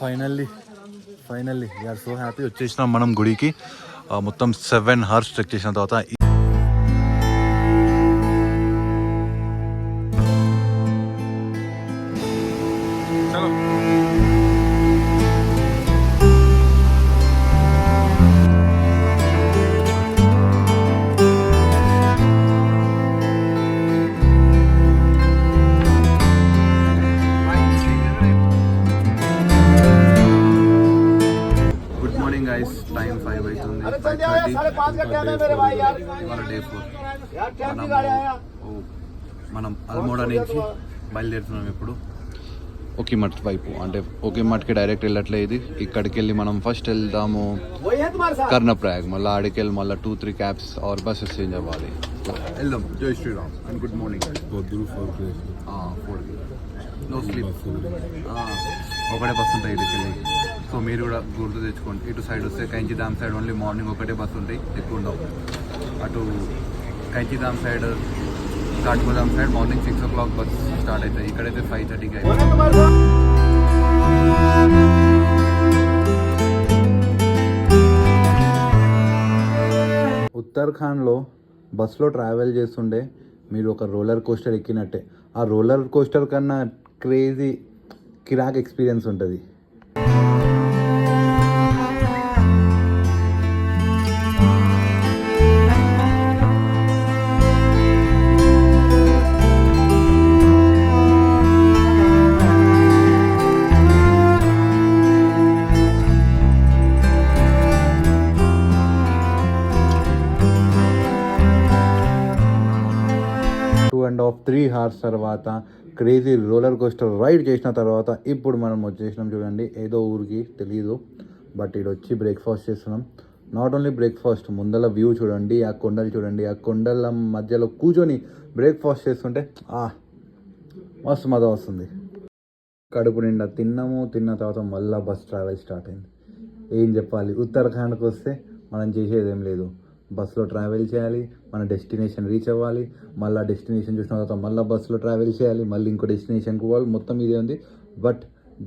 Finally we're so happy వచ్చేసినాం మనం గుడికి. మొత్తం 7 hours ట్రెక్ చేసిన తర్వాత టైం 5 అవుతుంది. 5:30 ఇవాళ డే 4. మనం అల్మోడా నుంచి బయలుదేరుతున్నాం ఇప్పుడు ఒకిమట్ వైపు. అంటే ఒకిమట్కి డైరెక్ట్ వెళ్ళట్లేదు. ఇక్కడికి వెళ్ళి మనం ఫస్ట్ వెళ్దాము కర్ణప్రయాగ్, మళ్ళీ ఆడికి వెళ్ళి మళ్ళీ 2-3 క్యాబ్స్ ఆర్ బస్సెస్ చేంజ్ అవ్వాలి. వెళ్దాం. జై Shriram and good morning. No sleep. ఒకటే బస్సు ఉంటాయి ఇక్కడికి వెళ్ళి. సో మీరు కూడా గుర్తు తెచ్చుకోండి. ఇటు సైడ్ వస్తే కైంచిధామ్ సైడ్ ఓన్లీ మార్నింగ్ ఒకటే బస్సు ఉంటాయి, ఎక్కువ ఉండవు. అటు Kainchidham side, Kathgodam side morning 6 o'clock bus start అవుతాయి. ఇక్కడైతే 5:30కి అయిపోతుంది. ఉత్తరాఖండ్లో బస్లో ట్రావెల్ చేస్తుండే మీరు ఒక రోలర్ కోస్టర్ ఎక్కినట్టే. ఆ రోలర్ కోస్టర్ కన్నా క్రేజీ కిరాక్ ఎక్స్పీరియన్స్ ఉంటుంది. అండ్ 3 hours తర్వాత క్రేజీ రోలర్ కోస్టర్ రైడ్ చేసిన తర్వాత ఇప్పుడు మనం వచ్చేసినాం. చూడండి, ఏదో ఊరికి తెలీదు, బట్ ఇక్కడ వచ్చి బ్రేక్ఫాస్ట్ చేస్తున్నాం. నాట్ ఓన్లీ బ్రేక్ఫాస్ట్, ముందల వ్యూ చూడండి, ఆ కొండలు చూడండి. ఆ కొండల మధ్యలో కూర్చొని బ్రేక్ఫాస్ట్ చేస్తుంటే మస్తు మజా వస్తుంది. కడుపు నిండా తిన్నాము. తిన్న తర్వాత మళ్ళీ బస్ ట్రావెల్ స్టార్ట్ అయింది. ఏం చెప్పాలి, ఉత్తరాఖండ్కి వస్తే మనం చేసేది ఏం లేదు. బస్సులో ట్రావెల్ చేయాలి, మన డెస్టినేషన్ రీచ్ అవ్వాలి, మళ్ళీ డెస్టినేషన్ చూసిన తర్వాత మళ్ళీ బస్సులో ట్రావెల్ చేయాలి, మళ్ళీ ఇంకో డెస్టినేషన్కి పోవాలి. మొత్తం ఇదే ఉంది. But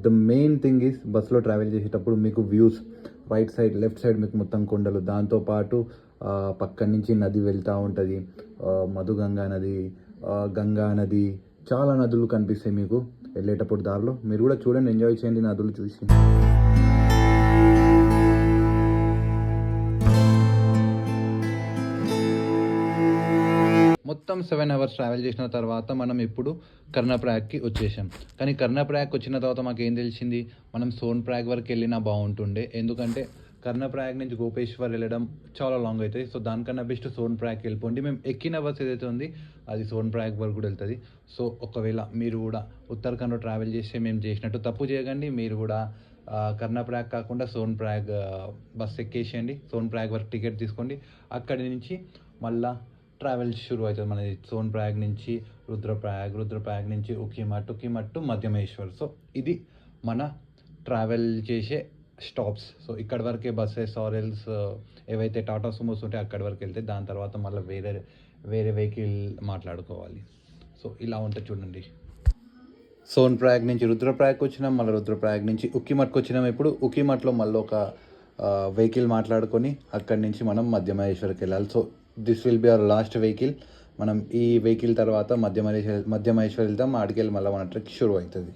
the main thing is బస్సులో ట్రావెల్ చేసేటప్పుడు మీకు views right side, left side మీకు మొత్తం కొండలు, దాంతోపాటు పక్కన నుంచి నది వెళ్తూ ఉంటుంది. మధుగంగా నది, గంగా నది, చాలా నదులు కనిపిస్తాయి మీకు వెళ్ళేటప్పుడు దారిలో. మీరు కూడా చూడండి, ఎంజాయ్ చేయండి నదులు చూసి. మొత్తం 7 hours ట్రావెల్ చేసిన తర్వాత మనం ఇప్పుడు కర్ణప్రయాగ్కి వచ్చేసాం. కానీ కర్ణప్రయాగ్కి వచ్చిన తర్వాత మాకు ఏం తెలిసింది, మనం సోన్ప్రయాగ్ వరకు వెళ్ళినా బాగుంటుండే. ఎందుకంటే కర్ణప్రయాగ్ నుంచి గోపేశ్వర్ వెళ్ళడం చాలా లాంగ్ అవుతుంది. సో దానికన్నా బెస్ట్ సోన్ప్రయాగ్కి వెళ్ళిపోండి. మేము ఎక్కిన బస్ ఏదైతే ఉంది అది సోన్ప్రయాగ్ వరకు కూడా వెళ్తుంది. సో ఒకవేళ మీరు కూడా ఉత్తరాఖండ్లో ట్రావెల్ చేస్తే మేము చేసినట్టు తప్పు చేయకండి. మీరు కూడా కర్ణప్రయాగ్ కాకుండా సోన్ప్రయాగ్ బస్ ఎక్కేసేయండి. సోన్ప్రయాగ్ వరకు టికెట్ తీసుకోండి. అక్కడి నుంచి మళ్ళీ ట్రావెల్ షురు అవుతుంది మనది. సోన్ప్రయాగ్ నుంచి రుద్రప్రయాగ్ నుంచి ఒకిమట్ టు మధ్యమేశ్వర్. సో ఇది మన ట్రావెల్ చేసే స్టాప్స్. సో ఇక్కడ వరకే బస్సెస్ ఆర్ఎల్స్ ఏవైతే టాటా సుమోస్ ఉంటే అక్కడి వరకు వెళ్తే దాని తర్వాత మళ్ళీ వేరే వెహికల్ మాట్లాడుకోవాలి. సో ఇలా ఉంటుంది చూడండి. సోన్ప్రయాగ్ నుంచి రుద్రప్రయాగ్కి వచ్చినాం, మళ్ళీ రుద్రప్రయాగ్ నుంచి ఒకిమట్కి వచ్చినాం. ఇప్పుడు ఒకిమట్లో మళ్ళీ ఒక వెహికల్ మాట్లాడుకొని అక్కడి నుంచి మనం మధ్యమహేశ్వర్కి వెళ్ళాలి. So this will be our last vehicle. మనం ఈ వెహికల్ తర్వాత మధ్యమహేశ్వర్ వెళ్తాం. ఆడికి వెళ్ళి మళ్ళీ మన ట్రెక్ షురు అవుతుంది.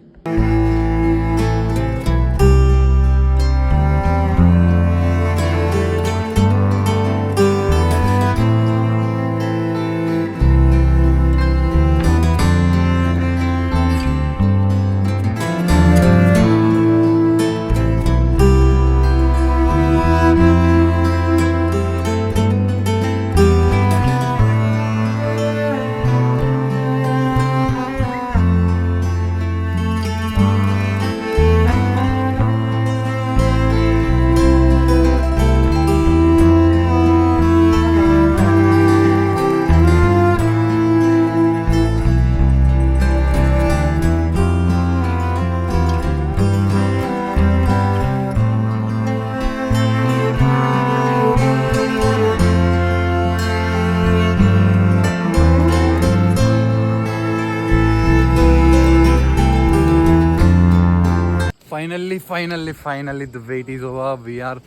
Finally the wait is over. We're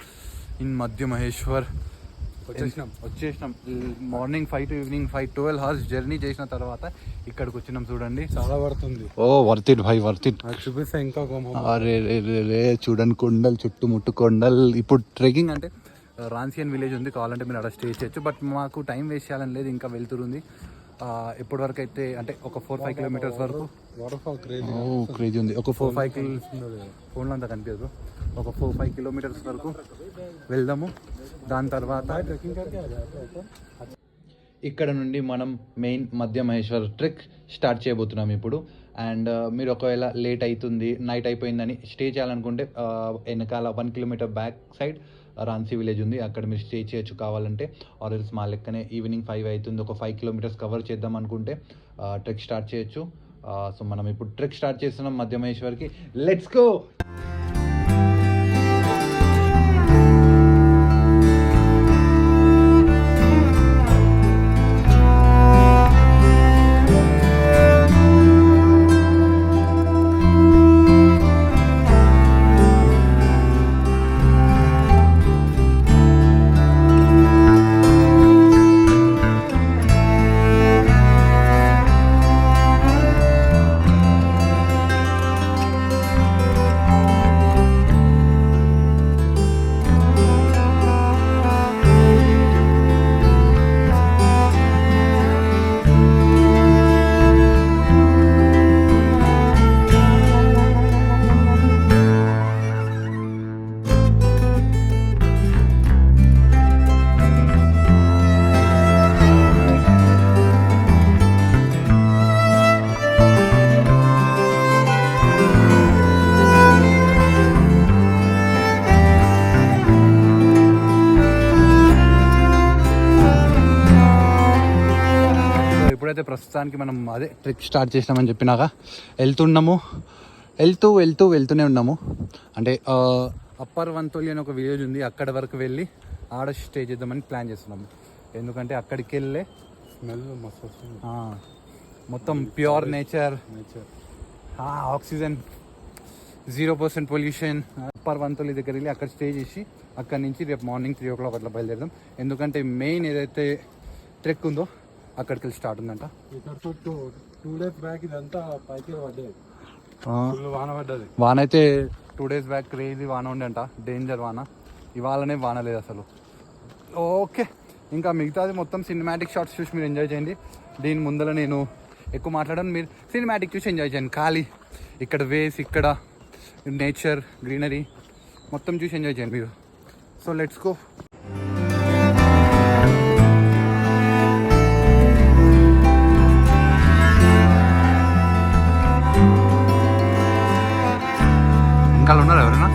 in Madhya Maheshwar. వచ్చేసినాం morning 5 to evening 5, 12 hours journey చేసిన తర్వాత ఇక్కడికి వచ్చినాం. చూడండి చాలా పడుతుంది. ఓ వర్త్ ఇట్ భాయ్, వర్త్ ఇట్. చూపిస్తే ఇంకా అరే రే చూడండి కొండలు, చుట్టుముట్టు కొండలు. ఇప్పుడు ట్రెక్కింగ్ అంటే రాన్సియన్ విలేజ్ ఉంది, కావాలంటే మీరు అక్కడ స్టే చేయొచ్చు. బట్ మాకు టైం వేస్ట్ చేయాలని లేదు, ఇంకా వెళ్తుంది. ఎప్పటి వరకు అయితే అంటే ఒక 4-5 kilometers వరకు క్రేజీ ఉంది. ఒక 4-5 ఫోన్లో అంతా కనిపించదు. ఒక 4-5 kilometers వరకు వెళ్దాము. దాని తర్వాత ఇక్కడ నుండి మనం మెయిన్ మధ్య మహేశ్వర్ ట్రెక్ స్టార్ట్ చేయబోతున్నాం ఇప్పుడు. అండ్ మీరు ఒకవేళ లేట్ అవుతుంది, నైట్ అయిపోయిందని స్టే చేయాలనుకుంటే వెనకాల 1 kilometer back side Ransy village ఉంది, అక్కడ మీరు స్టే చేయొచ్చు కావాలంటే. ఆర్ఎల్స్ మా లెక్కనే ఈవినింగ్ 5 అవుతుంది, ఒక 5 kilometers కవర్ చేద్దాం అనుకుంటే ట్రెక్ స్టార్ట్ చేయొచ్చు. సో మనం ఇప్పుడు ట్రెక్ స్టార్ట్ చేస్తున్నాం మధ్య మహేశ్వర్కి. Let's go. ఇప్పుడైతే ప్రస్తుతానికి మనం అదే ట్రెక్ స్టార్ట్ చేసినామని చెప్పినాక వెళ్తూనే ఉన్నాము. అంటే అప్పర్ వంతోలి అని ఒక విలేజ్ ఉంది, అక్కడ వరకు వెళ్ళి ఆడ స్టే చేద్దామని ప్లాన్ చేస్తున్నాము. ఎందుకంటే అక్కడికి వెళ్ళే స్మెల్ మస్తు వస్తుంది. మొత్తం pure nature, oxygen, 0% pollution. Upper Vantoli దగ్గర వెళ్ళి అక్కడ స్టే చేసి అక్కడి నుంచి రేపు మార్నింగ్ 3 o'clock అట్లా బయలుదేరదాం. ఎందుకంటే మెయిన్ ఏదైతే ట్రెక్ ఉందో అక్కడికి వెళ్ళి స్టార్ట్ ఉందంట. ఇక్కడ 2 days బ్యాక్ ఇదంతా పైకి పడ్డది, వాన పడ్డది. వాన అయితే 2 days బ్యాక్ క్రేజీ వాన ఉండే అంట, డేంజర్ వాన. ఇవాళనే వాన లేదు అసలు. ఓకే, ఇంకా మిగతాది మొత్తం సినిమాటిక్ షాట్స్ చూసి మీరు ఎంజాయ్ చేయండి. దీని ముందర నేను ఎక్కువ మాట్లాడాను, మీరు సినిమాటిక్ చూసి ఎంజాయ్ చేయండి. ఖాళీ ఇక్కడ వేస్, ఇక్కడ నేచర్, గ్రీనరీ మొత్తం చూసి ఎంజాయ్ చేయండి మీరు. So let's go. ఇంకా ఉన్నారు ఎవరైనా?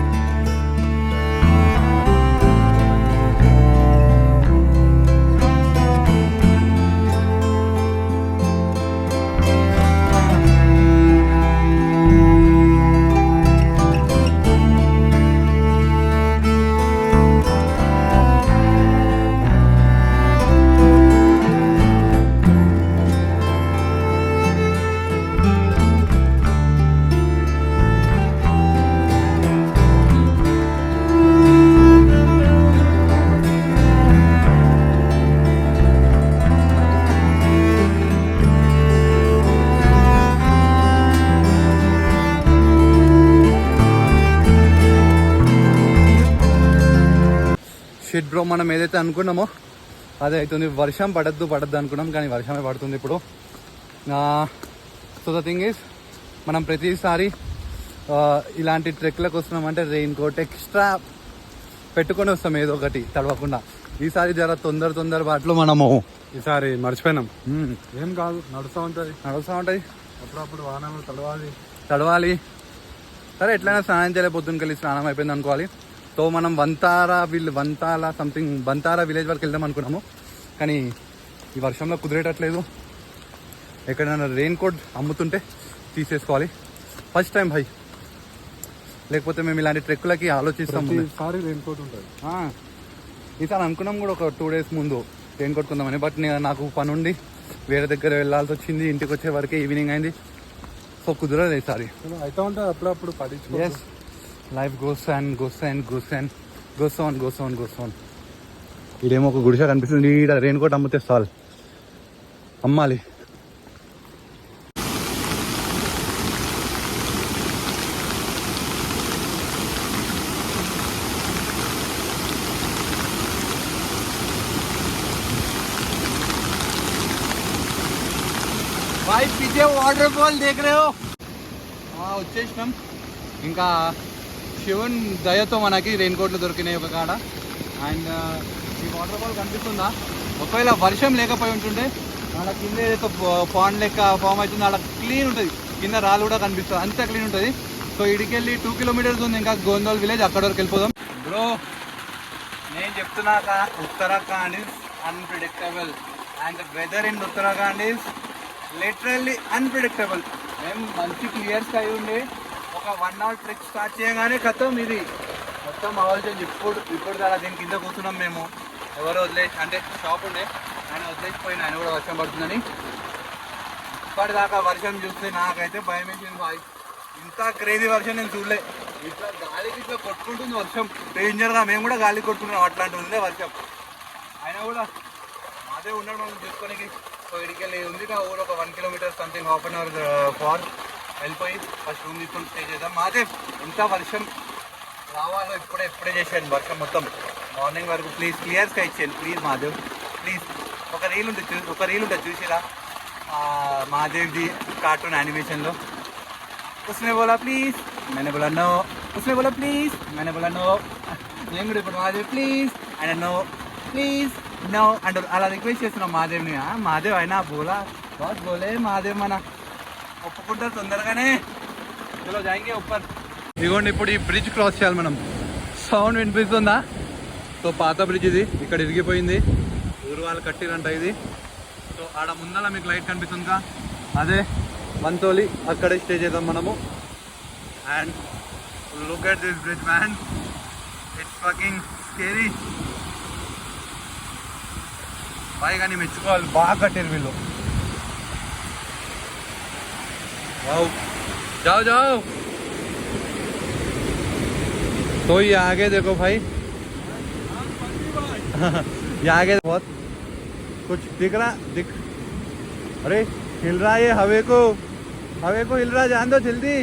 షిట్ బ్రో, మనం ఏదైతే అనుకున్నామో అదే అవుతుంది. వర్షం పడద్దు అనుకున్నాం, కానీ వర్షమే పడుతుంది ఇప్పుడు. సో ద థింగ్ ఈజ్, మనం ప్రతిసారి ఇలాంటి ట్రెక్లకు వస్తున్నామంటే రెయిన్ కోట్ ఎక్స్ట్రా పెట్టుకొని వస్తాం, ఏదో ఒకటి తడవకుండా. ఈసారి జర తొందర బాటలో మనము ఈసారి మర్చిపోయినాం. ఏం కాదు, నడుస్తూ ఉంటుంది. అప్పుడప్పుడు వాహనంలో తడవాలి. సరే, ఎట్లయినా స్నానం చేయలేకపోతుంది, కలిసి స్నానం అయిపోయింది అనుకోవాలి. సో మనం బంతారా విలేజ్ వరకు వెళ్దాం అనుకున్నాము, కానీ ఈ వర్షంలో కుదిరేటట్లేదు. ఎక్కడైనా రెయిన్ కోట్ అమ్ముతుంటే తీసేసుకోవాలి. ఫస్ట్ టైం భయ్, లేకపోతే మేము ఇలాంటి ట్రెక్కులకి ఆలోచిస్తాం. ఈసారి రెయిన్ కోట్ ఉంటుంది. ఈసారి అనుకున్నాం కూడా ఒక 2 days ముందు రెయిన్ కోట్ కొందామని. బట్ నాకు పని ఉండి వేరే దగ్గర వెళ్ళాల్సి వచ్చింది. ఇంటికి వచ్చే వరకే ఈవినింగ్ అయింది. సో కుదరదు ఈసారి. అయితే ఉంటుంది, అప్పుడప్పుడు పడించు. Yes, life goes and goes and goes and goes on goes on goes on. ఇదేమో ఒక గుడిసె కనిపిస్తుంది, ఈడ రెయిన్ కోట్ అమ్మితే చాలు, అమ్మాలి. भाई पीछे वाटरफॉल देख रहे हो. వచ్చేసినాం. ఇంకా శివుని దయతో మనకి రెయిన్ కోట్లు దొరికినాయి ఒక కాడ. అండ్ ఈ వాటర్ఫాల్ కనిపిస్తుందా? ఒకవేళ వర్షం లేకపోయి ఉంటుండే అలా కింద ఏదైతే పాండ్ లెక్క ఫామ్ అవుతుందో అలా క్లీన్ ఉంటుంది, కింద రాళ్ళు కూడా కనిపిస్తుంది, అంతా క్లీన్ ఉంటుంది. సో ఇడికెళ్ళి 2 కిలోమీటర్స్ ఉంది ఇంకా గోందోల్ విలేజ్, అక్కడ వరకు వెళ్ళిపోదాం. బ్రో నేను చెప్తున్నాక Uttarakhand is unpredictable and the weather in Uttarakhand is literally unpredictable. మేము మంచి క్లియర్ స్కై ఉండి ఒక 1 అవర్ ట్రెక్ స్టార్ట్ చేయగానే ఖతం ఇది మొత్తం ఆలోచన. ఇప్పుడు దాకా దీని కింద కూర్చున్నాం మేము. ఎవరో వదిలేసి, అంటే షాప్ ఉండే ఆయన వదిలేసిపోయిన, ఆయన కూడా వర్షం పడుతుందని. ఇప్పటిదాకా వర్షం చూస్తే నాకైతే భయం వేసింది బాయ్. ఇంత క్రేజీ వర్షం నేను చూడలే. ఇట్లా గాలికి ఇట్లా కొట్టుకుంటుంది వర్షం డేంజర్గా. మేము కూడా గాలి కొట్టుకుంటున్నాం, అట్లాంటి ఉందే వర్షం. అయినా కూడా అదే ఉన్నాడు మనం చూసుకోనికి. సో ఇడికెళ్ళి ఉంది నా ఊరు ఒక 1 kilometre something, half an hour far వెళ్ళిపోయి ఫస్ట్ రూమ్ తీసుకొని స్టే చేద్దాం. మాదే ఇంత వర్షం రావాలో ఇప్పుడే చేశాను వర్షం మొత్తం మార్నింగ్ వరకు. ప్లీజ్ క్లియర్ స్కై ఇచ్చాను ప్లీజ్ మాధవ్, ప్లీజ్. ఒక రీల్ ఉంటుంది చూసిరా మహాదేవ్జీ కార్టూన్ యానిమేషన్లో. उसने बोला प्लीज, मैंने बोला नो, उसने बोला प्लीज, मैंने बोला नो. నేను కూడా ఇప్పుడు Mahadev please and no, please no and అలా రిక్వెస్ట్ చేస్తున్నాం మహాదేవ్ని. మహాదేవ్ అయినా బోలా బాస్ బోలే మహాదేవ్, మన ఒప్పుకుంటారు తొందరగానే. చలో జాయింగే ఉప్పర్. ఇదిగోండి ఇప్పుడు ఈ బ్రిడ్జ్ క్రాస్ చేయాలి మనం. సౌండ్ వినిపిస్తుందా? సో పాత బ్రిడ్జ్ ఇది, ఇక్కడ ఇరిగిపోయింది, ఊరు వాళ్ళు కట్టిరంట ఇది. సో ఆడ ముందర మీకు లైట్ కనిపిస్తుందిగా, అదే వంతోలి, అక్కడే స్టే చేద్దాం మనము. And look at this bridge man, it's fucking scary. Boy కానీ మెచ్చుకోవాలి, బాగా కట్టారు వీళ్ళు. वाओ, जाओ. तो ये आगे देखो भाई, ये आगे बहुत कुछ दिख रहा. अरे हिल रहा है, ये हवे को हिल रहा, जान दो जल्दी.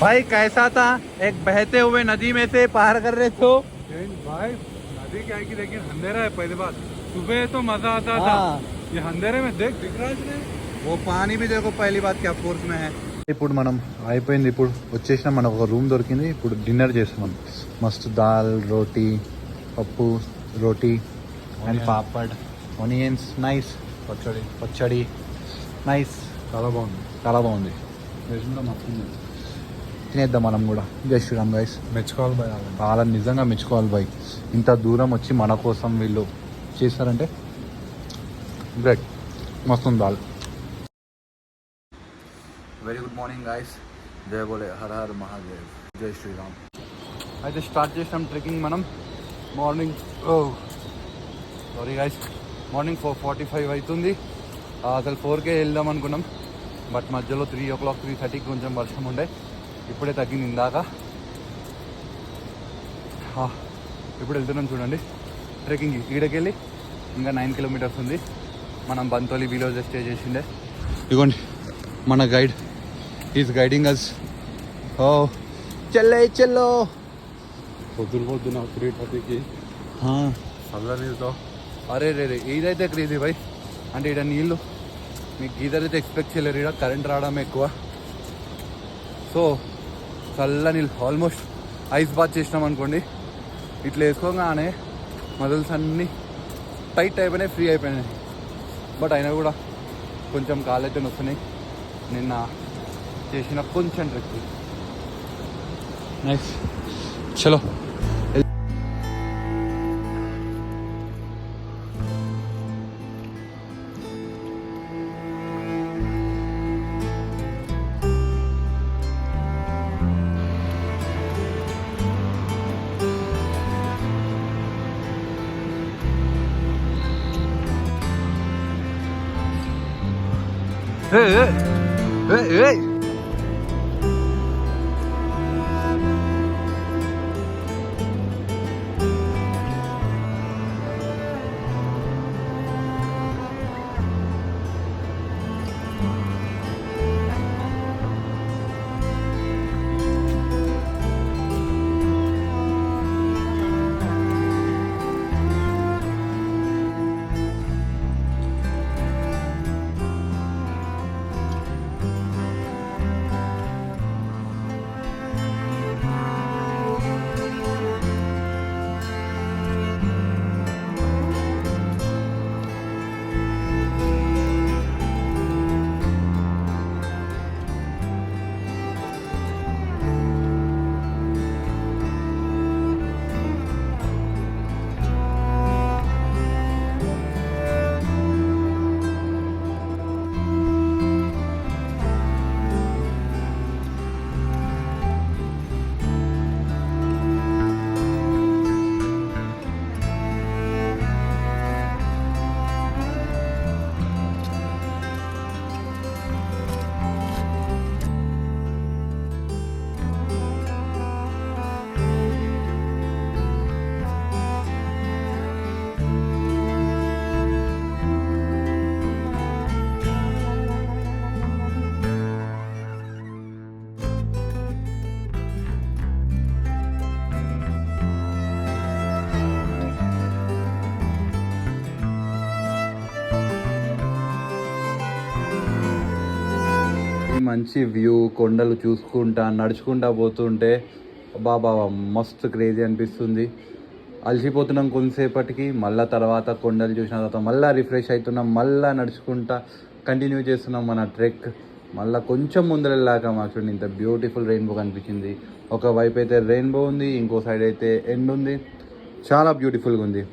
भाई कैसा था? एक बहते हुए नदी में से पार कर रहे थे भाई. नदी क्या है कि लेकिन अंधेरा है. पहली बात सुबह तो मजा आता था, ये अंधेरे में देख दिख रहा है. वो पानी भी देखो, पहली बात क्या फोर्स में है. ఇప్పుడు మనం అయిపోయింది, ఇప్పుడు వచ్చేసిన మనకు ఒక రూమ్ దొరికింది. ఇప్పుడు డిన్నర్ చేస్తున్నాం. మస్తు దాల్, రోటీ, పప్పు, రోటీ అండ్ పాపడ్, ఆనియన్స్, నైస్ పచ్చడి నైస్, చాలా బాగుంది. తినేద్దాం మనం కూడా. జై శ్రీరామ్ గైస్. మెచ్చుకోవాలి బాయ్, చాలా నిజంగా మెచ్చుకోవాలి బాయ్. ఇంత దూరం వచ్చి మన కోసం వీళ్ళు చేస్తారంటే గ్రేట్. మస్తుంది దాల్. Very good morning guys. జై బోలే హర హర మహాదేవ్, జై శ్రీరామ్. అయితే స్టార్ట్ చేసాం ట్రెక్కింగ్ మనం. మార్నింగ్ సారీ గైస్, మార్నింగ్ 4:45 అవుతుంది. అసలు 4కే వెళ్దాం అనుకున్నాం, బట్ మధ్యలో 3 o'clock 3:30కి కొంచెం వర్షం ఉండే. ఇప్పుడే తగ్గింది ఇందాక. ఇప్పుడు వెళ్తున్నాం చూడండి ట్రెక్కింగ్కి. ఈడకెళ్ళి ఇంకా 9 kilometers ఉంది. మనం బంతోలి విలేజ్ స్టే చేసిండే. ఇదిగోండి మన గైడ్ ఈజ్ గైడింగ్ అస్. ఓ చెల్లో పొద్దున 3:30కి చల్ల నీళ్ళతో. అరే రే ఇదైతే క్రేజీ బాయ్. అంటే ఇక్కడ నీళ్ళు మీకు గీజర్ అయితే ఎక్స్పెక్ట్ చేయలేరు, ఇక్కడ కరెంట్ రావడం ఎక్కువ. సో చల్ల నీళ్ళు, ఆల్మోస్ట్ ఐస్ బాత్ చేసినాం అనుకోండి. ఇట్లా వేసుకోగానే మజిల్స్ అన్నీ టైట్ అయిపోయినాయి, ఫ్రీ అయిపోయినాయి. బట్ అయినా కూడా కొంచెం కాళ్ళు అయితే వస్తున్నాయి. నిన్న చేసిన కొంచెం ట్రెక్. నైస్, చలో. మంచి వ్యూ, కొండలు చూసుకుంటా నడుచుకుంటా పోతుంటే బాబా మస్తు క్రేజీ అనిపిస్తుంది. అలసిపోతున్నాం కొంతసేపటికి, మళ్ళీ తర్వాత కొండలు చూసిన తర్వాత మళ్ళీ రిఫ్రెష్ అవుతున్నాం, మళ్ళీ నడుచుకుంటా కంటిన్యూ చేస్తున్నాం మన ట్రెక్. మళ్ళీ కొంచెం ముందర వెళ్ళాక మాకు చూడండి ఇంత బ్యూటిఫుల్ రెయిన్బో కనిపించింది. ఒకవైపు అయితే రెయిన్బో ఉంది, ఇంకో సైడ్ అయితే ఎండ్ ఉంది. చాలా బ్యూటిఫుల్గా ఉంది.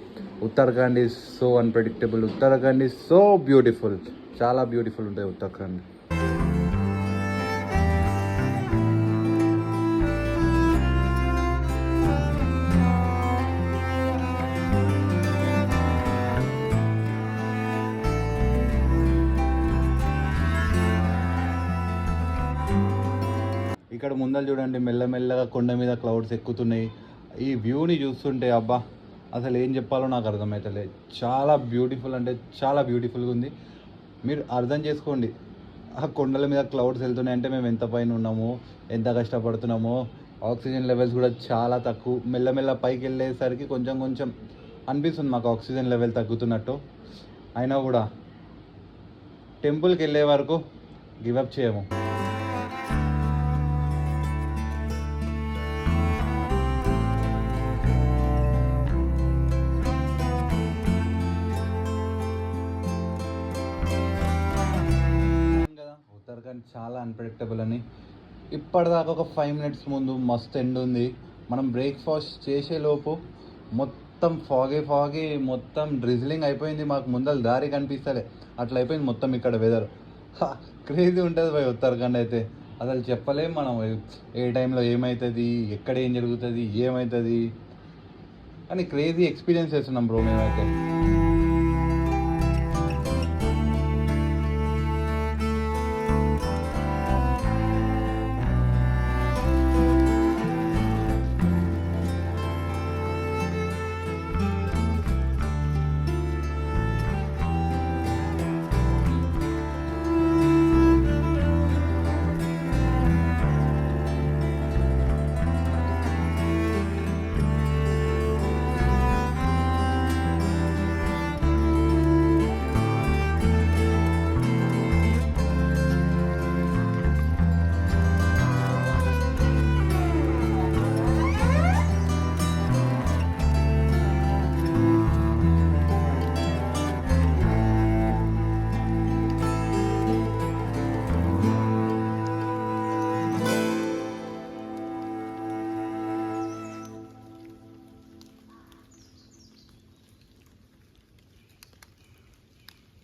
Uttarakhand is so unpredictable. Uttarakhand is so beautiful. చాలా బ్యూటిఫుల్ ఉంటుంది ఉత్తరాఖండ్. ఇక్కడ ముందర చూడండి మెల్లమెల్లగా కొండ మీద క్లౌడ్స్ ఎక్కుతున్నాయి. ఈ వ్యూని చూస్తుంటే అబ్బా అసలు ఏం చెప్పాలో నాకు అర్థమవుతలేదు. చాలా బ్యూటిఫుల్ అంటే చాలా బ్యూటిఫుల్గా ఉంది. మీరు అర్థం చేసుకోండి, ఆ కొండల మీద క్లౌడ్స్ వెళ్తున్నాయి అంటే మేము ఎంత పైన ఉన్నామో, ఎంత కష్టపడుతున్నామో. ఆక్సిజన్ లెవెల్స్ కూడా చాలా తక్కువ. మెల్లమెల్ల పైకి వెళ్ళేసరికి కొంచెం కొంచెం అనిపిస్తుంది మాకు ఆక్సిజన్ లెవెల్ తగ్గుతున్నట్టు. అయినా కూడా టెంపుల్కి వెళ్ళే వరకు గివప్ చేయము. ఉత్తరాఖండ్ చాలా అన్ప్రెడిక్టబుల్ అని. ఇప్పటిదాకా ఒక 5 minutes ముందు మస్తు ఎండ్ ఉంది. మనం బ్రేక్ఫాస్ట్ చేసేలోపు మొత్తం ఫాగీ మొత్తం డ్రిజ్లింగ్ అయిపోయింది. మాకు ముందర దారి కనిపిస్తలే, అట్లా అయిపోయింది మొత్తం ఇక్కడ వెదర్. క్రేజీ ఉంటుంది భయ్ ఉత్తరాఖండ్ అయితే. అసలు చెప్పలేం మనం ఏ టైంలో ఏమవుతుంది, ఎక్కడ ఏం జరుగుతుంది, ఏమవుతుంది కానీ క్రేజీ ఎక్స్పీరియన్స్ చేస్తున్నాం బ్రో మేమైతే.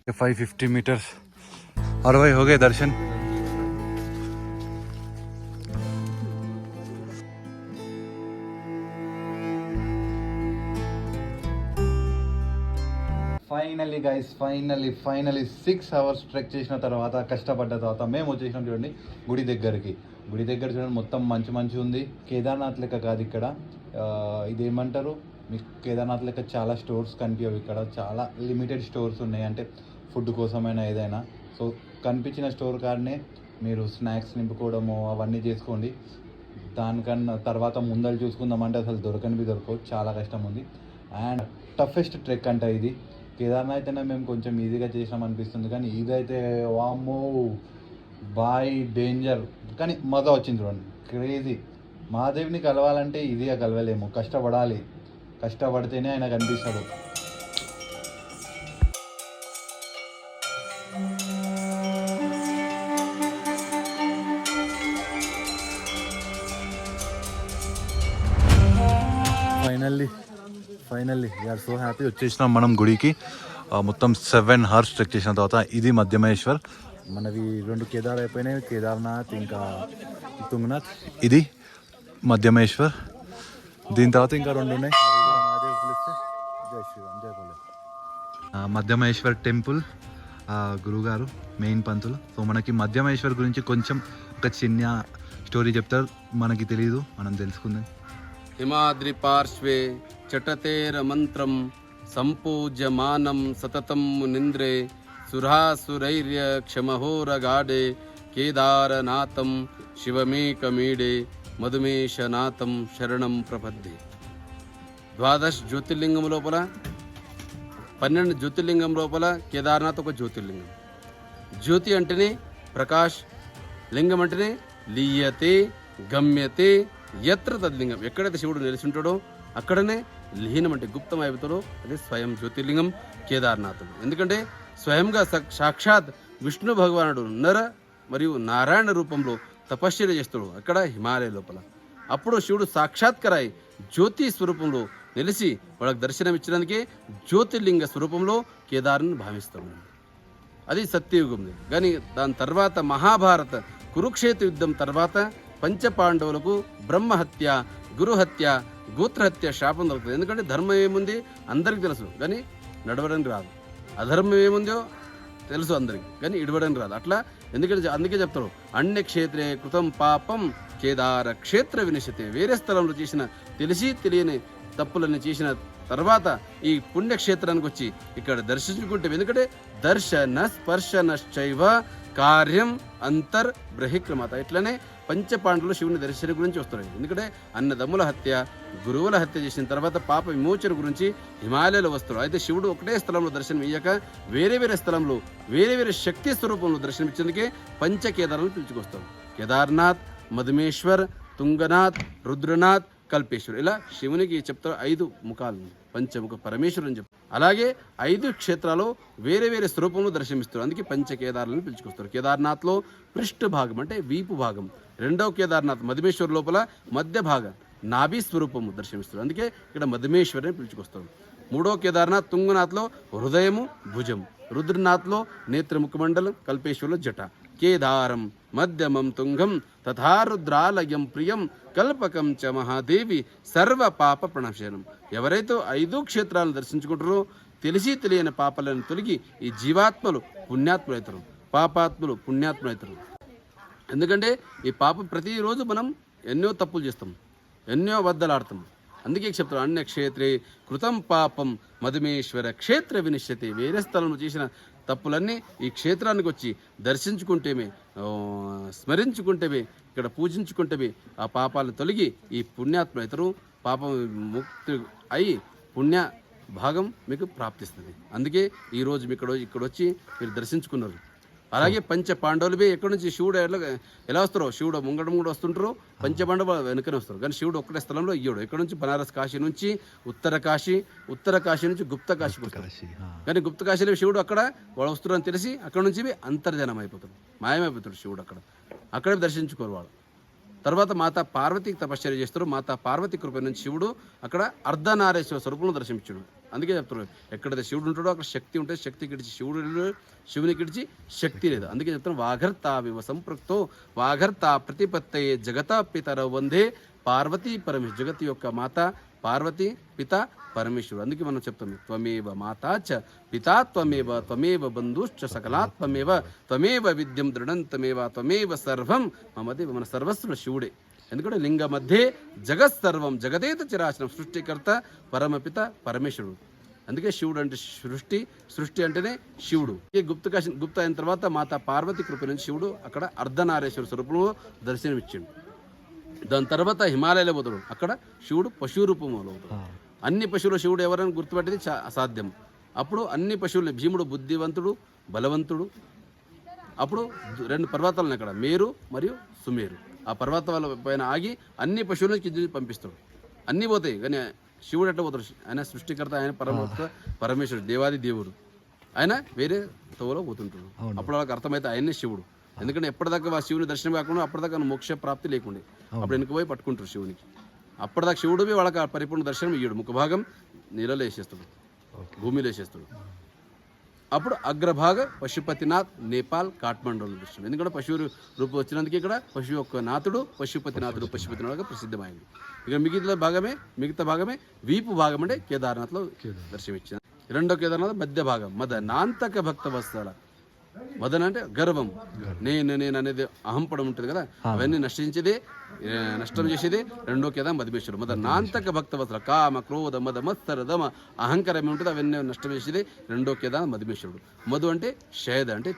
के 550 मीटर और भाई हो गए दर्शन. Finally guys, finally 6 hours trek చేసిన తర్వాత, కష్టపడ్డ తర్వాత మేము వచ్చేసినాం చూడండి గుడి దగ్గరికి. గుడి దగ్గర చూడండి మొత్తం మంచి ఉంది. కేదార్నాథ్ లెక్క కాదు ఇక్కడ, ఇదేమంటారు మీకు, కేదార్నాథ్ లెక్క చాలా స్టోర్స్ కనిపించవు ఇక్కడ. చాలా లిమిటెడ్ స్టోర్స్ ఉన్నాయి, అంటే ఫుడ్ కోసమైనా ఏదైనా. సో కనిపించిన స్టోర్ కాడనే మీరు స్నాక్స్ నింపుకోవడము అవన్నీ చేసుకోండి. దానికన్నా తర్వాత ముందలు చూసుకుందామంటే అసలు దొరకవు, చాలా కష్టం ఉంది. అండ్ టఫెస్ట్ ట్రెక్ అంట ఇది. కేదార్నాథ్ అయితేనే మేము కొంచెం ఈజీగా చేసాం అనిపిస్తుంది, కానీ ఇదైతే వామ్మో బాయ్ డేంజర్. కానీ మజా వచ్చింది చూడండి, క్రేజీ. మహాదేవ్ని కలవాలంటే ఈజీగా కలవలేము, కష్టపడితేనే ఆయన కనిపిస్తాడు. Finally we're so happy. వచ్చేసినాం మనం గుడికి. మొత్తం 7 hours ట్రెక్ చేసిన తర్వాత ఇది మధ్యమేశ్వర్. మనవి 2 కేదార్ అయిపోయినాయి, కేదార్నాథ్ ఇంకా తుంగనాథ్. ఇది మధ్యమేశ్వర్. దీని తర్వాత ఇంకా 2 ఉన్నాయి. జై శ్రీరామ్, జై భోలే. మధ్యమేశ్వర్ టెంపుల్, గురుగారు మెయిన్ పంతులు. సో మనకి మధ్యమేశ్వర్ గురించి కొంచెం ఒక చిన్న స్టోరీ చెప్తారు, మనకి తెలియదు, మనం తెలుసుకుందాం. హిమాద్రి పార్శ్వే చటతేరమంత్రం సంపూజ్యమానం సతతం మునింద్రే సురాసురైర్య క్షమహోరగాడే కేదారనాథం శివమేకమీడే మధుమేషనాథం శరణం ప్రపద్దే. 12 జ్యోతిర్లింగం లోపల 12 జ్యోతిర్లింగం లోపల కేదార్నాథ్ ఒక జ్యోతిర్లింగం. జ్యోతి అంటేనే ప్రకాష్, లింగం అంటేనే లీయతే గమ్యతే ఎత్ర తద్లింగం. ఎక్కడైతే శివుడు నిలిచి ఉంటాడో అక్కడనే లీనం అంటే గుప్తం అయిపోతాడో అది స్వయం జ్యోతిర్లింగం కేదార్నాథుడు. ఎందుకంటే స్వయంగా సాక్షాత్ విష్ణు భగవానుడు నర మరియు నారాయణ రూపంలో తపశ్చర్య చేస్తాడు అక్కడ హిమాలయ లోపల. అప్పుడు శివుడు సాక్షాత్కరై జ్యోతి స్వరూపంలో నిలిచి వాళ్ళకి దర్శనం ఇచ్చడానికే జ్యోతిర్లింగ స్వరూపంలో కేదార్ని భావిస్తాడు. అది సత్యయుగం. కానీ దాని తర్వాత మహాభారత కురుక్షేత్ర యుద్ధం తర్వాత పంచపాండవులకు బ్రహ్మహత్య, గురుహత్య, గోత్రహత్య శాపం దొరుకుతుంది. ఎందుకంటే ధర్మం ఏముంది అందరికి తెలుసు, కానీ నడవడానికి రాదు. అధర్మం ఏముందో తెలుసు అందరికి, కానీ ఇడవడానికి రాదు. అట్లా ఎందుకంటే అందుకే చెప్తారు, అన్య క్షేత్రే కృతం పాపం కేదార క్షేత్ర వినిశతే. వేరే స్థలంలో చేసిన తెలిసి తెలియని తప్పులన్నీ చేసిన తర్వాత ఈ పుణ్యక్షేత్రానికి వచ్చి ఇక్కడ దర్శించుకుంటే, ఎందుకంటే దర్శన స్పర్శనశ్చైవ కార్యం అంతర్ బ్రహిక్రమాత. ఇట్లనే పంచపాండవులు శివుని దర్శనం గురించి వస్తారు. ఎందుకంటే అన్నదమ్ముల హత్య, గురువుల హత్య చేసిన తర్వాత పాప విమోచన గురించి హిమాలయాలో వస్తారు. అయితే శివుడు ఒకటే స్థలంలో దర్శనం ఇయ్యక వేరే స్థలంలో వేరే శక్తి స్వరూపంలో దర్శనం ఇచ్చేందుకే పంచకేదారాలను పిలుచుకొస్తాడు. కేదార్నాథ్, మధుమేశ్వర్, తుంగనాథ్, రుద్రనాథ్, కల్పేశ్వర్. ఇలా శివునికి చెప్తారు 5 ముఖాలు, పంచముఖ పరమేశ్వరుడు అని చెప్తారు. అలాగే 5 క్షేత్రాలు వేరే స్వరూపంలో దర్శనమిస్తారు. అందుకే పంచకేదారులను పిలుచుకొస్తారు. కేదార్నాథ్లో పృష్ఠ భాగం అంటే వీపు భాగం, 2వ కేదార్నాథ్ మధుమేశ్వర్ లోపల మధ్య భాగం నాభి స్వరూపము దర్శనమిస్తారు. అందుకే ఇక్కడ మధుమేశ్వరిని పిలుచుకొస్తారు. 3వ కేదార్నాథ్ తుంగనాథ్లో హృదయము భుజం, రుద్రనాథ్లో నేత్రముఖమండలం, కల్పేశ్వర్లో జట. కేదారం మధ్యమం తుంగం తథా రుద్రాలయం ప్రియం కల్పకం చ మహాదేవి సర్వ పాప ప్రణశనం. ఎవరైతే 5 క్షేత్రాలను దర్శించుకుంటారో తెలిసి తెలియని పాపాలను తొలగి ఈ జీవాత్మలు పుణ్యాత్ములవుతారు, పాపాత్ములు పుణ్యాత్ములవుతారు. ఎందుకంటే ఈ పాపం ప్రతిరోజు మనం ఎన్నో తప్పులు చేస్తాం, ఎన్నో అబద్ధాలాడతాం. అందుకే చెప్తారు, అన్య క్షేత్రే కృతం పాపం మధుమేశ్వర క్షేత్ర వినిశ్యతే. వేరే స్థలంలో చేసిన తప్పులన్నీ ఈ క్షేత్రానికి వచ్చి దర్శించుకుంటేమే, స్మరించుకుంటేమే, ఇక్కడ పూజించుకుంటేమే ఆ పాపాలను తొలగి ఈ పుణ్యాత్మ ఇతరు పాపం ముక్తి అయి పుణ్య భాగం మీకు ప్రాప్తిస్తుంది. అందుకే ఈరోజు ఇక్కడ వచ్చి మీరు దర్శించుకున్నారు. అలాగే పంచ పాండవులవే ఎక్కడి నుంచి శివుడు ఎలా వస్తారో, శివుడు ముంగడం కూడా వస్తుంటారు, పంచపాండవులు వెనుకనే వస్తారు. కానీ శివుడు ఒక్కటే స్థలంలో ఇయ్యడు. ఇక్కడ నుంచి బనారస్ కాశీ నుంచి ఉత్తర కాశీ నుంచి గుప్త కాశీకి వస్తారు. కానీ గుప్త కాశీలో శివుడు అక్కడ వాళ్ళు వస్తున్నారని తెలిసి అక్కడ నుంచి అంతర్జనం అయిపోతాడు, మాయమైపోతాడు శివుడు. అక్కడే దర్శించుకోరు వాళ్ళు. తర్వాత మాతా పార్వతికి తపశ్చర్య చేస్తారు. మాతా పార్వతి కృప నుంచి శివుడు అక్కడ అర్ధనారేశ్వర స్వరూపంలో దర్శించాడు. అందుకే చెప్తారు, ఎక్కడైతే శివుడు ఉంటాడో అక్కడ శక్తి ఉంటుంది, శక్తి కిడిచి శివుని కిడిచి శక్తి లేదు. అందుకే చెప్తాను, వాఘర్తా వివ సంపృక్తో వాఘర్తా ప్రతిపత్తయే జగత పితర వందే పార్వతీ పరమేశ్వర. జగతి యొక్క మాత పార్వతి, పిత పరమేశ్వరుడు. అందుకే మనం చెప్తాం త్వమేవ మాతా చ పితా త్వమేవ త్వమేవ బంధుశ్చ సకలాత్మేవ త్వమేవ విద్యం దృఢంతమేవ త్వమేవ సర్వం మమదేవ. మన సర్వస్సుడు శివుడే. ఎందుకంటే లింగ మధ్యే జగత్సర్వం జగదేత చిరాచనం. సృష్టికర్త పరమపిత పరమేశ్వరుడు. అందుకే శివుడు అంటే సృష్టి అంటేనే శివుడు. ఈ గుప్త అయిన తర్వాత మాతా పార్వతి కృప నుంచి శివుడు అక్కడ అర్ధనారేశ్వర స్వరూపంలో దర్శనమిచ్చాడు. దాని తర్వాత హిమాలయాలో పోతాడు. అక్కడ శివుడు పశు రూపంలో అవుతాడు. అన్ని పశువుల శివుడు ఎవరైనా గుర్తుపెట్టేది అసాధ్యం. అప్పుడు అన్ని పశువులు భీముడు బుద్ధివంతుడు బలవంతుడు. అప్పుడు 2 పర్వతాలను అక్కడ మేరు మరియు సుమేరు. ఆ పర్వతాల పైన ఆగి అన్ని పశువులను కింద పంపిస్తాడు. అన్నీ పోతాయి కానీ శివుడు ఎట్లా పోతాడు? ఆయన సృష్టికర్త, ఆయన పరమేశ్వరుడు, దేవాది దేవుడు. ఆయన వేరే తోవలో పోతుంటాడు. అప్పుడు వాళ్ళకి అర్థమైతే ఆయనే శివుడు. ఎందుకంటే ఎప్పటిదాకా ఆ శివుని దర్శనం కాకుండా అప్పటిదాకా మోక్ష ప్రాప్తి లేకుండే. అప్పుడు వెనుక పోయి పట్టుకుంటారు శివునికి. అప్పటిదాకా శివుడు వాళ్ళకి పరిపూర్ణ దర్శనం ఇయ్యడు. ముఖభాగం నీళ్ళలో వేసేస్తాడు, భూమిలో వేసేస్తాడు. అప్పుడు అగ్రభాగ పశుపతినాథ్ నేపాల్ కాఠ్మండూలో దృశ్యం. ఎందుకంటే పశువు రూపం వచ్చినందుకు ఇక్కడ పశువు యొక్క నాథుడు పశుపతినాథుడుగా ప్రసిద్ధమైంది. ఇక మిగతా భాగమే వీపు భాగం అంటే కేదార్నాథ్లో దర్శనమిచ్చింది. 2వ కేదార్నాథ్ మధ్య భాగం మదనాంతక భక్త వత్సల. మదన అంటే గర్వం, నేను అనేది అహంపడం ఉంటుంది కదా, అవన్నీ నష్టం చేసేది 2వ కేదార్ మధుమేశ్వరుడు. మదనాంతక భక్త వత్సల. కామ క్రోధ మద మత్సర దమ అహంకారం ఏముంటుంది అవన్నీ నష్టం చేసేది 2వ కేదార్ మధుమేశ్వరుడు. మధు అంటే షేద అంటే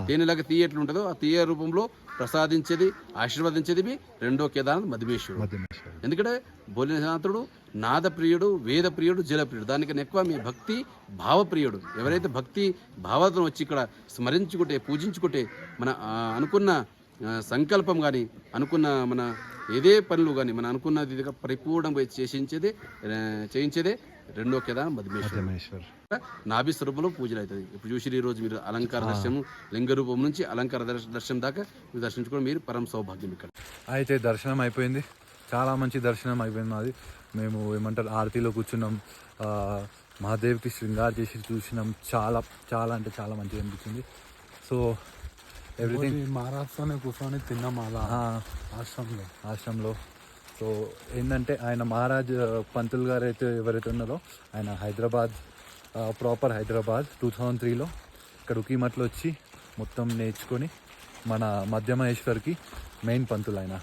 తేనెలాగా తీయ ఎట్లుంటుందో ఆ తీయ రూపంలో ప్రసాదించేది ఆశీర్వదించేది 2వ కేదార్ మధుమేశ్వరుడు. ఎందుకంటే భోలేనాథుడు నాదప్రియుడు, వేదప్రియుడు, జలప్రియుడు. దానికన్నా ఎక్కువ మీ భక్తి భావప్రియుడు. ఎవరైతే భక్తి భావతో వచ్చి ఇక్కడ స్మరించుకుంటే పూజించుకుంటే మన అనుకున్న సంకల్పం కానీ అనుకున్న మన ఏదే పనులు కానీ మన అనుకున్నది పరిపూర్ణంగా చేయించేదే 2వ కేదార్ మధుమేశ్వరుడు. నాభి స్వరూపంలో పూజలు అవుతుంది. ఇప్పుడు చూసి ఈరోజు మీరు అలంకార దర్శనం, లింగ రూపం నుంచి అలంకార దర్శనం దాకా మీరు దర్శించుకోవడం మీరు పరమ సౌభాగ్యం. ఇక్కడ అయితే దర్శనం అయిపోయింది, చాలా మంచి దర్శనం అయిపోయింది మాది. మేము ఆరతిలో కూర్చున్నాం, మహాదేవ్కి శృంగార్ చేసి చూసినాం. చాలా చాలా అంటే చాలా మంచిగా అనిపించింది. సో ఎవ్రీథింగ్ మహారాష్ట్రనే కూర్చొని తిన్నాం అలా ఆశ్రమంలో. సో ఏంటంటే ఆయన మహారాజ్ పంతులు గారు ఎవరైతే ఉన్నారో ఆయన ప్రాపర్ హైదరాబాద్ 2003లో ఇక్కడ ఉకీమట్లో వచ్చి మొత్తం నేర్చుకొని మన మధ్యమహేశ్వర్కి మెయిన్ పంతులు ఆయన.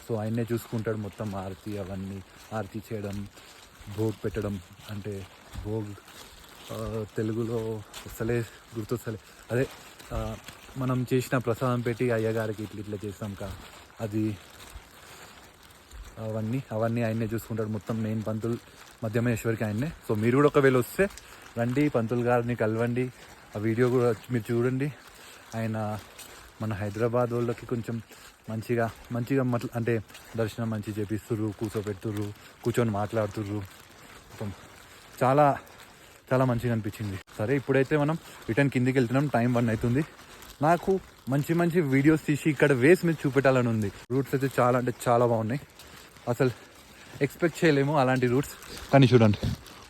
సో ఆయన్నే చూసుకుంటాడు మొత్తం ఆరతి చేయడం, భోగ్ పెట్టడం. అంటే భోగ్ తెలుగులో గుర్తొస్తలే అదే మనం చేసిన ప్రసాదం పెట్టి అయ్యగారికి ఇట్లా చేస్తాం అది అవన్నీ ఆయన్నే చూసుకుంటాడు. మొత్తం మెయిన్ పంతులు మధ్యమహేశ్వర్కి ఆయన్నే. సో మీరు కూడా ఒకవేళ వస్తే రండి, పంతులు గారిని కలవండి. ఆ వీడియో కూడా మీరు చూడండి. ఆయన మన హైదరాబాద్ వాళ్ళకి కొంచెం మంచిగా అంటే దర్శనం మంచిగా చేపిస్తుర్రు, కూర్చొని మాట్లాడుతుర్రు. చాలా చాలా మంచిగా అనిపించింది. సరే ఇప్పుడైతే మనం రిటర్న్ కిందికి వెళ్తున్నాం. టైం 1 అవుతుంది. నాకు మంచి వీడియోస్ తీసి ఇక్కడ వేస్ మీద చూపెట్టాలని ఉంది. రూట్స్ అయితే చాలా అంటే చాలా బాగున్నాయి. అసలు ఎక్స్పెక్ట్ చేయలేము అలాంటి రూట్స్. కానీ చూడండి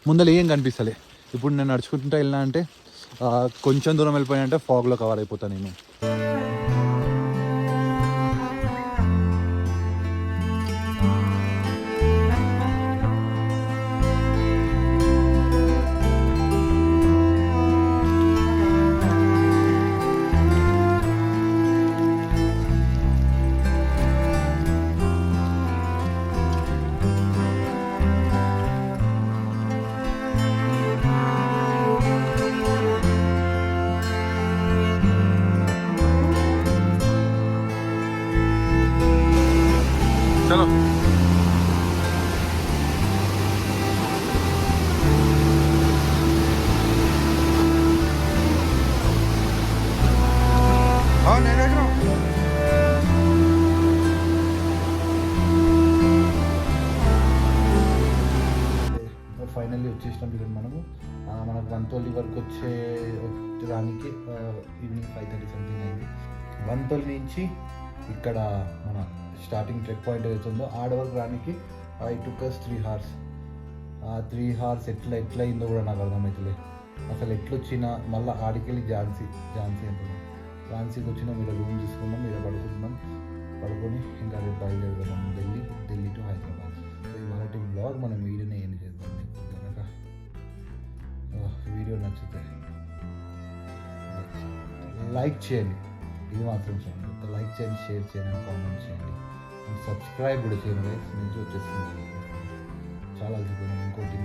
ముందర ఏం కనిపిస్తలే. ఇప్పుడు నేను నడుచుకుంటూ వెళ్ళినా అంటే కొంచెం దూరం వెళ్ళిపోయినా అంటే ఫాగ్లో కవర్ అయిపోతాను నేను. चलो हाँ नहीं देख रहा हूँ। ఫైనల్లీ వచ్చేసినాం. ఇక్కడ మనకు వన్తోలి వరకు వచ్చేదానికి ఈవినింగ్ 5:30 సంథింగ్ అయింది. వన్తోలి నుంచి ఇక్కడ మన స్టార్టింగ్ చెక్ పాయింట్ అవుతుందో ఆడ వరకు రానికి ఐ టుక్ అస్ 3 hours. ఆ 3 hours ఎట్లా అయిందో కూడా నాకు అర్థమవుతుంది. అసలు ఎట్లొచ్చినా మళ్ళీ ఆడికెళ్ళి ఝాన్సీ అంటున్నాం. ఝాన్సీకి వచ్చినా మీరు రూమ్ తీసుకున్నాం, మీరు పడుకొని ఇంకా రేపు బయలుదేరుతున్నాం ఢిల్లీ టు హైదరాబాద్. సో ఇవాళ బ్లాగ్ మనం వీడియోనే ఏం చేద్దాం. వీడియో నచ్చితే లైక్ చేయండి, ఇది మాత్రం చేయండి. ఒక లైక్ చేయండి, షేర్ చేయండి, కామెంట్ చేయండి, అండ్ సబ్స్క్రైబ్ కూడా చేయండి గైస్. నుంచి వచ్చేసింది చాలా అలసిపోయింది. ఇంకోటి